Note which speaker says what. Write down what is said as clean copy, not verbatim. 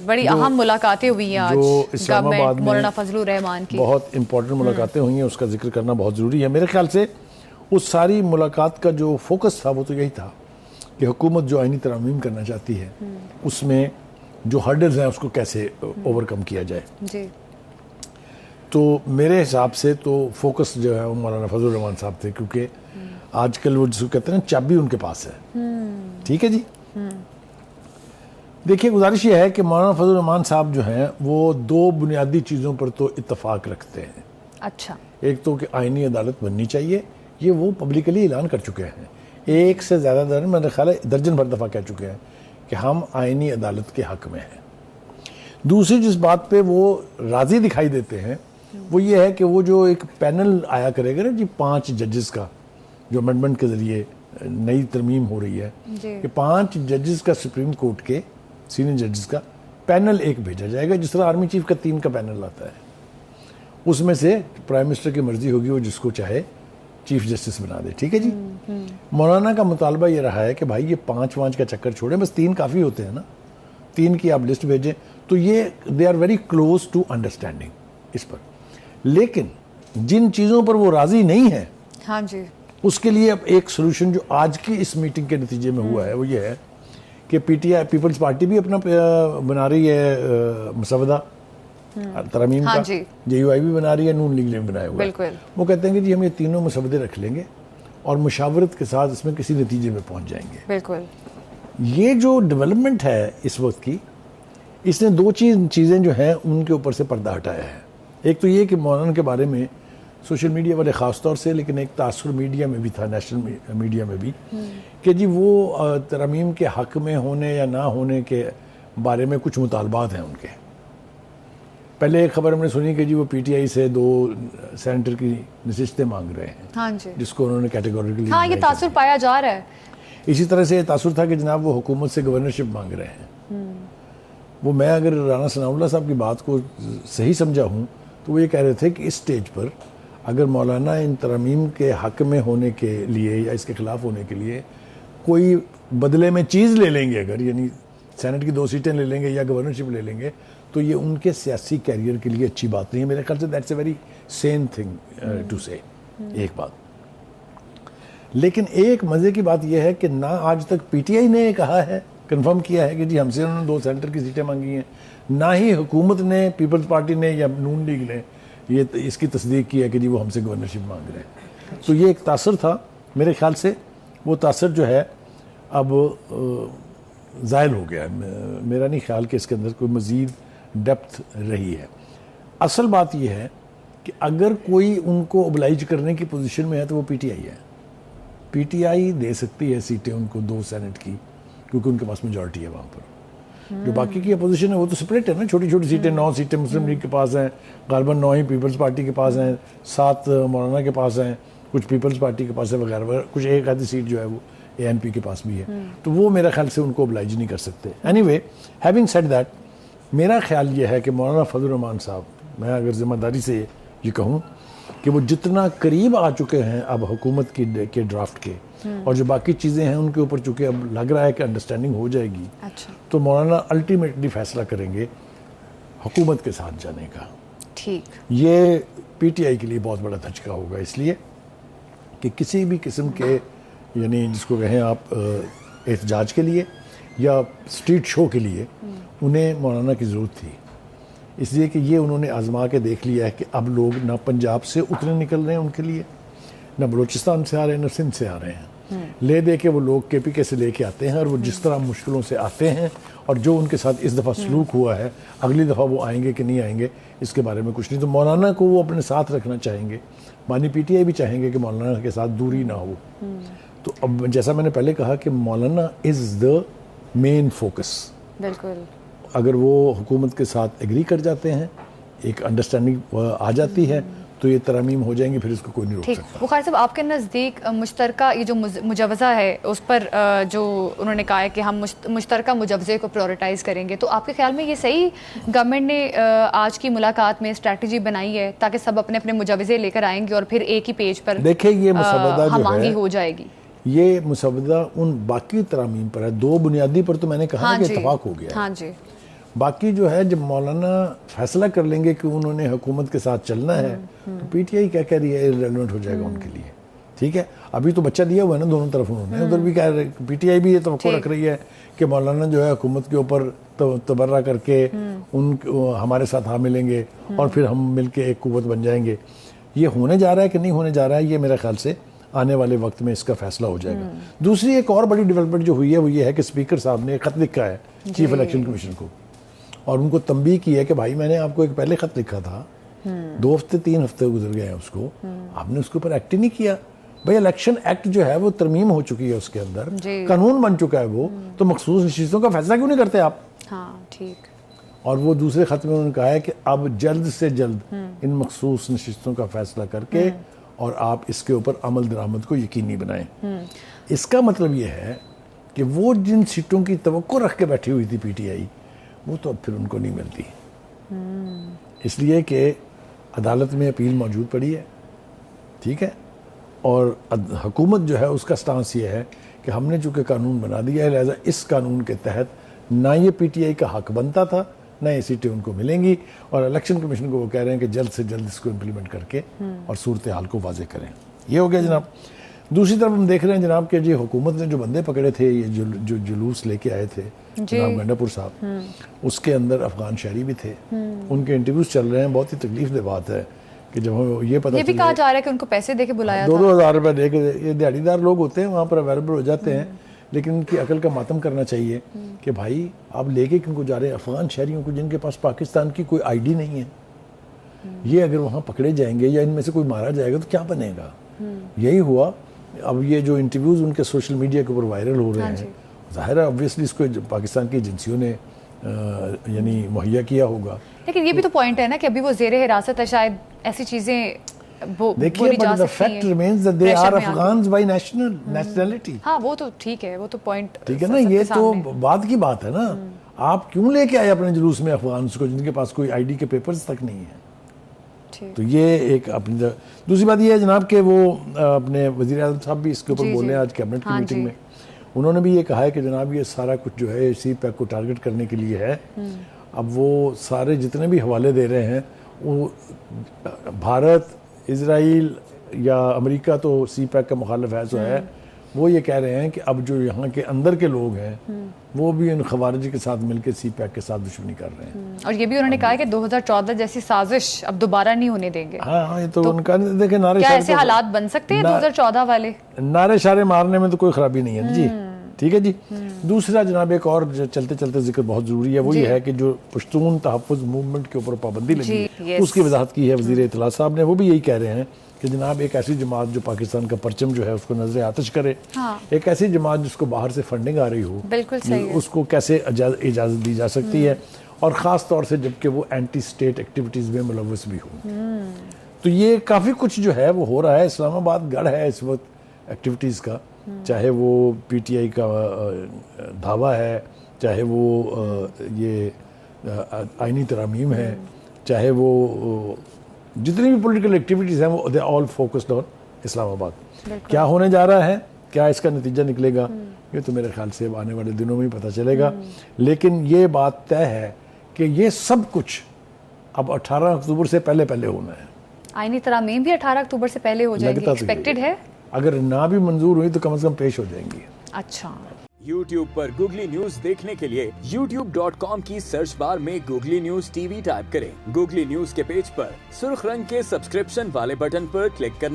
Speaker 1: بڑی اہم ملاقاتیں ہوئی ہیں آج
Speaker 2: جو اسلام آباد میں
Speaker 1: مولانا فضل الرحمان کی،
Speaker 2: بہت امپورٹنٹ ملاقاتیں ہوئی ہیں، اس کا ذکر کرنا بہت ضروری ہے. میرے خیال سے اس ساری ملاقات کا جو فوکس تھا وہ تو یہی تھا کہ حکومت جو آئینی ترامیم کرنا چاہتی ہے اس میں جو ہرڈلز ہیں اس کو کیسے اوورکم کیا جائے.
Speaker 1: جی
Speaker 2: تو میرے حساب سے تو فوکس جو ہے وہ مولانا فضل الرحمان صاحب تھے، کیونکہ آج کل وہ جس کو کہتے ہیں چابی ان کے پاس ہے. ٹھیک ہے جی. دیکھیے گزارش یہ ہے کہ مولانا فضل الرحمان صاحب جو ہیں وہ دو بنیادی چیزوں پر تو اتفاق رکھتے ہیں.
Speaker 1: اچھا.
Speaker 2: ایک تو کہ آئینی عدالت بننی چاہیے، یہ وہ پبلکلی اعلان کر چکے ہیں. ایک سے زیادہ میرے خیال ہے درجن بھر دفعہ کہہ چکے ہیں کہ ہم آئینی عدالت کے حق میں ہیں. دوسری جس بات پہ وہ راضی دکھائی دیتے ہیں وہ یہ ہے کہ وہ جو ایک پینل آیا کرے گا نا جی 5 ججز کا، جو امنڈمنٹ کے ذریعے نئی ترمیم ہو رہی ہے کہ 5 ججز کا سپریم کورٹ کے سینئر ججز کا پینل ایک بھیجا جائے گا، جس طرح آرمی چیف کا 3 کا پینل آتا ہے. اس میں سے پرائم منسٹر کی مرضی ہوگی وہ جس کو چاہے چیف جسٹس بنا دے. ٹھیک ہے جی. مولانا کا مطالبہ یہ رہا ہے کہ بھائی یہ 5 کا چکر چھوڑیں، بس 3 کافی ہوتے ہیں نا، 3 کی آپ لسٹ بھیجیں. تو یہ they are very close to understanding اس پر. لیکن جن چیزوں پر وہ راضی نہیں ہے
Speaker 1: ہاں جی
Speaker 2: اس کے لیے اب ایک سلوشن جو آج کی اس میٹنگ کے نتیجے میں ہوا ہے وہ یہ ہے کہ P T I Peoples Party بھی اپنا بنا رہی ہے مسودہ ترمیم کا، جے یو آئی بھی بنا رہی ہے، نون لیگ نے بھی بنایا ہوا ہے. وہ کہتے ہیں کہ جی ہم یہ تینوں مسودے رکھ لیں گے اور مشاورت کے ساتھ اس میں کسی نتیجے میں پہنچ جائیں گے.
Speaker 1: بالکل.
Speaker 2: یہ جو ڈیولپمنٹ ہے اس وقت کی، اس نے 2 چیزیں جو ہیں ان کے اوپر سے پردہ ہٹایا ہے. ایک تو یہ کہ مولانا کے بارے میں سوشل میڈیا والے خاص طور سے، لیکن ایک تاثر میڈیا میں بھی تھا، نیشنل میڈیا میں بھی، کہ جی وہ ترمیم کے حق میں ہونے یا نہ ہونے کے بارے میں کچھ مطالبات ہیں ان کے. پہلے ایک خبر ہم نے سنی کہ جی وہ پی ٹی آئی سے 2 سینیٹر کی نشستیں مانگ رہے ہیں.
Speaker 1: ہاں جی.
Speaker 2: جس کو انہوں نے کیٹیگوریکلی
Speaker 1: ہاں یہ تاثر پایا جا رہا ہے.
Speaker 2: اسی طرح سے یہ تاثر تھا کہ جناب وہ حکومت سے گورنرشپ مانگ رہے ہیں. وہ میں اگر رانا ثناء اللہ صاحب کی بات کو صحیح سمجھا ہوں تو وہ یہ کہہ رہے تھے کہ اس سٹیج پر اگر مولانا ان ترمیم کے حق میں ہونے کے لیے یا اس کے خلاف ہونے کے لیے کوئی بدلے میں چیز لے لیں گے، اگر یعنی سینٹ کی 2 سیٹیں لے لیں گے یا گورنرشپ لے لیں گے، تو یہ ان کے سیاسی کیریئر کے لیے اچھی بات نہیں ہے. میرے خیال سے that's a very sane thing to say. ایک بات. لیکن ایک مزے کی بات یہ ہے کہ نہ آج تک پی ٹی آئی نے کہا ہے، کنفرم کیا ہے کہ جی ہم سے انہوں نے 2 سینیٹر کی سیٹیں مانگی ہیں، نہ ہی حکومت نے، پیپلز پارٹی نے یا نون لیگ نے یہ اس کی تصدیق کی ہے کہ جی وہ ہم سے گورنرشپ مانگ رہے ہیں. تو یہ ایک تاثر تھا. میرے خیال سے وہ تاثر جو ہے اب زائل ہو گیا ہے. میرا نہیں خیال کہ اس کے اندر کوئی مزید ڈیپتھ رہی ہے. اصل بات یہ ہے کہ اگر کوئی ان کو اوبلائج کرنے کی پوزیشن میں ہے تو وہ پی ٹی آئی ہے. پی ٹی آئی دے سکتی ہے سیٹیں ان کو 2 سینٹ کی، کیونکہ ان کے پاس میجورٹی ہے وہاں پر. جو باقی کی اپوزیشن ہے وہ تو سپریٹ ہے نا، چھوٹی چھوٹی سیٹیں، 9 سیٹیں مسلم لیگ کے پاس ہیں، غالباً 9 ہی پیپلز پارٹی کے پاس ہیں، 7 مولانا کے پاس ہیں، کچھ پیپلز پارٹی کے پاس ہے وغیرہ وغیرہ، کچھ ایک آدھی سیٹ جو ہے وہ اے این پی کے پاس بھی ہے. تو وہ میرا خیال سے ان کو اوبلائج نہیں کر سکتے. Any way having said that, میرا خیال یہ ہے کہ مولانا فضل الرحمان صاحب، میں اگر ذمہ داری سے یہ کہوں کہ وہ جتنا قریب آ چکے ہیں اب حکومت کے ڈرافٹ کے، اور جو باقی چیزیں ہیں ان کے اوپر چونکہ اب لگ رہا ہے کہ انڈرسٹینڈنگ ہو جائے گی، تو مولانا الٹیمیٹلی فیصلہ کریں گے حکومت کے ساتھ جانے کا.
Speaker 1: ٹھیک.
Speaker 2: یہ پی ٹی آئی کے لیے بہت بڑا دھچکا ہوگا، اس لیے کہ کسی بھی قسم کے یعنی جس کو کہیں آپ احتجاج کے لیے یا اسٹریٹ شو کے لیے انہیں مولانا کی ضرورت تھی. اس لیے کہ یہ انہوں نے آزما کے دیکھ لیا ہے کہ اب لوگ نہ پنجاب سے اتنے نکل رہے ہیں ان کے لیے، نہ بلوچستان سے آ رہے ہیں، نہ سندھ سے آ رہے ہیں. لے دے کے وہ لوگ کے پی کے سے لے کے آتے ہیں، اور وہ جس طرح مشکلوں سے آتے ہیں اور جو ان کے ساتھ اس دفعہ سلوک ہوا ہے، اگلی دفعہ وہ آئیں گے کہ نہیں آئیں گے اس کے بارے میں کچھ نہیں. تو مولانا کو وہ اپنے ساتھ رکھنا چاہیں گے. بانی پی ٹی آئی بھی چاہیں گے کہ مولانا کے ساتھ دوری نہ ہو. تو اب جیسا میں نے پہلے کہا کہ مولانا از دا مین فوکس.
Speaker 1: بالکل.
Speaker 2: اگر وہ حکومت کے ساتھ ایگری کر جاتے ہیں، ایک انڈرسٹینڈنگ آ جاتی ہے، تو یہ ترامیم ہو جائیں گی، پھر اس کو کوئی نہیں روک سکتا.
Speaker 1: بخاری صاحب، آپ کے نزدیک مشترکہ یہ جو مجوزہ ہے اس پر جو انہوں نے کہا ہے کہ ہم مشترکہ مجوزے کو پریورٹائز کریں گے، تو آپ کے خیال میں یہ صحیح گورنمنٹ نے آج کی ملاقات میں اسٹریٹجی بنائی ہے تاکہ سب اپنے اپنے مجوزے لے کر آئیں گے اور پھر ایک ہی پیج پر
Speaker 2: دیکھیں یہ مسودہ
Speaker 1: ہم آہنگی ہو جائے گی؟
Speaker 2: یہ مسودہ ان باقی ترامیم پر ہے. 2 بنیادی پر تو میں نے کہا کہ اتفاق ہو گیا ہے.
Speaker 1: ہاں جی.
Speaker 2: باقی جو ہے جب مولانا فیصلہ کر لیں گے کہ انہوں نے حکومت کے ساتھ چلنا ہے تو پی ٹی آئی کیا کہہ رہی ہے ریلیونٹ ہو جائے گا ان کے لیے. ٹھیک ہے, ابھی تو بچہ دیا ہوا ہے نا دونوں طرف انہوں نے, ادھر بھی کہہ رہے, پی ٹی آئی بھی یہ توقع رکھ رہی ہے کہ مولانا جو ہے حکومت کے اوپر تبرہ کر کے ہمارے ساتھ ہاں ملیں گے اور پھر ہم مل کے ایک قوت بن جائیں گے. یہ ہونے جا رہا ہے کہ نہیں ہونے جا رہا ہے, یہ میرے خیال سے آنے والے وقت میں اس کا فیصلہ ہو جائے گا. دوسری ایک اور بڑی ڈیولپمنٹ جو ہوئی ہے وہ یہ ہے کہ اسپیکر صاحب نے ایک خط لکھا ہے چیف الیکشن کمیشن کو اور ان کو تنبیہ کی ہے کہ بھائی میں نے آپ کو ایک پہلے خط لکھا تھا, 2 ہفتے 3 ہفتے گزر گئے ہیں اس کو, آپ نے اس کے اوپر ایکٹ ہی نہیں کیا. بھائی الیکشن ایکٹ جو ہے وہ ترمیم ہو چکی ہے, اس کے اندر قانون بن چکا ہے وہ, تو مخصوص نشستوں کا فیصلہ کیوں نہیں کرتے آپ؟
Speaker 1: ہاں ٹھیک.
Speaker 2: اور وہ دوسرے خط میں انہوں نے کہا ہے کہ اب جلد سے جلد ان مخصوص نشستوں کا فیصلہ کر کے اور آپ اس کے اوپر عمل درآمد کو یقینی بنائیں. اس کا مطلب یہ ہے کہ وہ جن سیٹوں کی توقع رکھ کے بیٹھی ہوئی تھی پی ٹی آئی, وہ تو اب پھر ان کو نہیں ملتی, اس لیے کہ عدالت میں اپیل موجود پڑی ہے. ٹھیک ہے, اور حکومت جو ہے اس کا سٹانس یہ ہے کہ ہم نے چونکہ قانون بنا دیا ہے, لہذا اس قانون کے تحت نہ یہ پی ٹی آئی کا حق بنتا تھا نہ یہ سیٹیں ان کو ملیں گی, اور الیکشن کمیشن کو وہ کہہ رہے ہیں کہ جلد سے جلد اس کو امپلیمنٹ کر کے اور صورتحال کو واضح کریں. یہ ہو گیا جناب. دوسری طرف ہم دیکھ رہے ہیں جناب کہ حکومت نے جو بندے پکڑے تھے, یہ جو جلوس لے کے آئے تھے جناب گنڈا پور صاحب, اس کے اندر افغان شہری بھی تھے, ان کے انٹرویوز چل رہے ہیں. بہت ہی تکلیف دہ بات ہے کہ جب ہمیں یہ پتہ,
Speaker 1: یہ بھی کہا جا رہا ہے کہ ان کو پیسے دے کے بلایا تھا,
Speaker 2: 2,000 روپے دے کے. یہ دیہڑی دار لوگ ہوتے ہیں, وہاں پر اویلیبل ہو جاتے ہیں, لیکن ان کی عقل کا ماتم کرنا چاہیے کہ بھائی آپ لے کے کن کو جا رہے ہیں افغان شہریوں کو جن کے پاس پاکستان کی کوئی آئی ڈی نہیں ہے. یہ اگر وہاں پکڑے جائیں گے یا ان میں سے کوئی مارا جائے گا تو کیا بنے گا؟ یہی ہوا. اب یہ جو انٹرویوز ان کے سوشل میڈیا کے اوپر وائرل ہو رہے ہیں, ظاہر ہے اوبویسلی اس کو پاکستان کی ایجنسیوں نے یعنی مہیا کیا ہوگا.
Speaker 1: لیکن یہ بھی تو پوائنٹ ہے نا کہ ابھی وہ زیر حراست ہے, شاید ایسی چیزیں
Speaker 2: دیکھیے, but the fact remains that they are Afghans by nationality.
Speaker 1: ہاں وہ تو ٹھیک ہے, وہ تو پوائنٹ
Speaker 2: ٹھیک ہے نا, یہ تو بعد کی بات ہے نا. آپ کیوں لے کے آئے اپنے جلوس میں افغانس کو جن کے پاس کوئی آئی ڈی کے پیپرز تک نہیں ہیں؟ تو یہ ایک اپنی. دوسری بات یہ ہے جناب کہ وہ اپنے وزیر اعظم صاحب بھی اس کے اوپر بولے آج کیبنٹ کی میٹنگ میں. انہوں نے بھی یہ کہا ہے کہ جناب یہ سارا کچھ جو ہے سی پیک کو ٹارگٹ کرنے کے لیے ہے. اب وہ سارے جتنے بھی حوالے دے رہے ہیں, وہ بھارت, اسرائیل یا امریکہ تو سی پیک کا مخالف ہے جو ہے, وہ یہ کہہ رہے ہیں کہ اب جو یہاں کے اندر کے لوگ ہیں وہ بھی ان خوارجی کے ساتھ مل کے سی پیک کے ساتھ دشمنی کر رہے ہیں.
Speaker 1: اور یہ بھی انہوں نے کہا کہ 2014 جیسی سازش اب دوبارہ نہیں ہونے دیں گے.
Speaker 2: ہاں یہ تو ان کا دیکھیں نعرے
Speaker 1: کیا ایسے حالات بن سکتے ہیں 2014 والے؟
Speaker 2: نعرے شارے مارنے میں تو کوئی خرابی نہیں ہے جی. ٹھیک ہے جی. دوسرا جناب ایک اور چلتے چلتے ذکر بہت ضروری ہے, وہ یہ ہے کہ جو پشتون تحفظ موومنٹ کے اوپر پابندی لگی ہے اس کی وضاحت کی ہے وزیر اطلاع صاحب نے. وہ بھی یہی کہہ رہے ہیں کہ جناب ایک ایسی جماعت جو پاکستان کا پرچم جو ہے اس کو نظر آتش کرے, ایک ایسی جماعت جس کو باہر سے فنڈنگ آ رہی ہو, اس کو کیسے اجازت دی جا سکتی ہے, اور خاص طور سے جبکہ وہ اینٹی اسٹیٹ ایکٹیویٹیز میں ملوث بھی ہو. تو یہ کافی کچھ جو ہے وہ ہو رہا ہے. اسلام آباد گڑھ ہے اس وقت ایکٹیویٹیز کا, چاہے وہ پی ٹی آئی کا دھاوا ہے, چاہے وہ یہ آئینی ترامیم ہے, چاہے وہ جتنی بھی پولیٹیکل ایکٹیویٹیز ہیں, وہ دے آل فوکسڈ آن اسلام آباد. کیا ہونے جا رہا ہے, کیا اس کا نتیجہ نکلے گا, یہ تو میرے خیال سے آنے والے دنوں میں ہی پتہ چلے گا. لیکن یہ بات طے ہے کہ یہ سب کچھ اب 18 اکتوبر سے پہلے ہونا ہے.
Speaker 1: آئینی ترامیم بھی 18 اکتوبر سے پہلے ہو جائے گی, ایکسپیکٹڈ ہے. اگر
Speaker 2: نہ بھی منظور ہوئی تو کم از کم پیش ہو جائیں گی.
Speaker 1: اچھا.
Speaker 3: YouTube پر گوگلی نیوز دیکھنے کے لیے youtube.com کی سرچ بار میں googly news T V type کریں. گوگلی نیوز کے پیج پر سرخ رنگ کے سبسکرپشن والے بٹن پر کلک کرنا